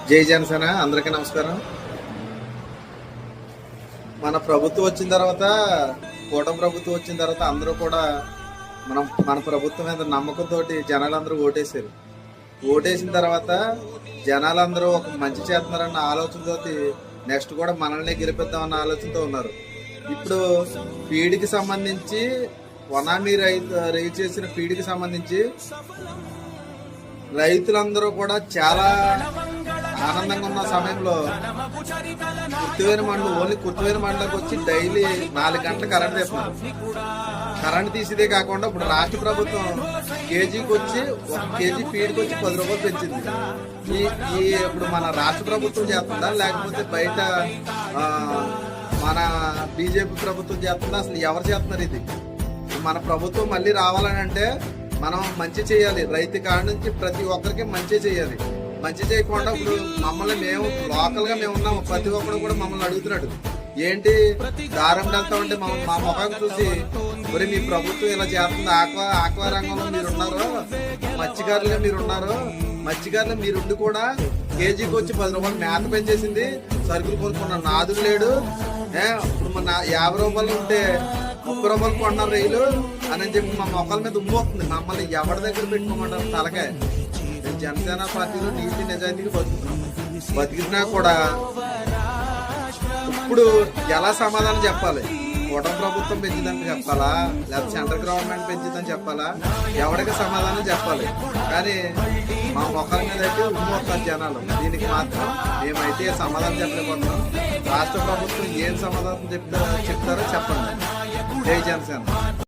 జై జనసేన. అందరికీ నమస్కారం. మన ప్రభుత్వం వచ్చిన తర్వాత, కూటమి ప్రభుత్వం వచ్చిన తర్వాత అందరూ కూడా మన ప్రభుత్వం మీద నమ్మకంతో జనాలందరూ ఓటేశారు. ఓటేసిన తర్వాత జనాలందరూ ఒక మంచి చేస్తున్నారన్న ఆలోచనతో నెక్స్ట్ కూడా మనల్ని గెలిపిద్దామన్న ఆలోచనతో ఉన్నారు. ఇప్పుడు ఫీడ్కి సంబంధించి వనామీ రైతు చేసిన ఫీడ్కి సంబంధించి రైతులందరూ కూడా చాలా ఆనందంగా ఉన్న సమయంలో కుర్తివేని మండలం ఓన్లీ కుర్తివేని మండలంకి వచ్చి డైలీ 4 గంటలు కరెంట్ తీస్తున్నారు. కరెంట్ తీసేదే కాకుండా ఇప్పుడు రాష్ట్ర ప్రభుత్వం కేజీకి వచ్చి 1 కేజీ ఫీడ్కి వచ్చి 10 రూపాయలు పెంచింది. ఇప్పుడు మన రాష్ట్ర ప్రభుత్వం చేస్తుందా లేకపోతే బయట మన బీజేపీ ప్రభుత్వం చేస్తుందా? అసలు ఎవరు చేస్తున్నారు? ఇది మన ప్రభుత్వం మళ్ళీ రావాలని అంటే మనం మంచి చేయాలి. రైతు కాడ నుంచి ప్రతి ఒక్కరికి మంచి చేయాలి. మంచి చేయకుండా ఇప్పుడు మమ్మల్ని మేము లోకల్ గా మేము ఉన్నాము, ప్రతి ఒక్కరు కూడా మమ్మల్ని అడుగుతున్నాడు, ఏంటి దారం వెళ్తా ఉంటే మా ముఖం చూసి మరి మీ ప్రభుత్వం ఇలా చేస్తుంది, ఆక్వా రంగంలో మీరున్నారు, మత్స్యకారులుగా మీరున్నారు, మత్స్యకారులు మీరుండి కూడా కేజీకి వచ్చి 10 రూపాయలు మేత పెంచేసింది, సరుకులు కొనుక్కున్న నాదుడు లేడు, ఇప్పుడు మన 50 రూపాయలు ఉంటే 30 రూపాయలు కొన్నారు రైలు అని చెప్పి మా మొక్కల మీద ఉమ్మొస్తుంది. మమ్మల్ని ఎవరి దగ్గర పెట్టుకోమంటారు? తలకాయ. జనసేన పార్టీలో నీతి నిజాయితీకి బతికినా కూడా ఇప్పుడు ఎలా సమాధానం చెప్పాలి? కూటమి ప్రభుత్వం పెంచిందని చెప్పాలా లేకపోతే సెంట్రల్ గవర్నమెంట్ పెంచిందని చెప్పాలా? ఎవరికి సమాధానం చెప్పాలి? కానీ మా మొక్కల మీద అయితే ఉమ్మొస్తారు జనాలు. దీనికి మాత్రం మేమైతే సమాధానం చెప్పలేకపోతున్నాం. రాష్ట్ర ప్రభుత్వం ఏం సమాధానం చెప్తారో చెప్పండి. జై జనసేన.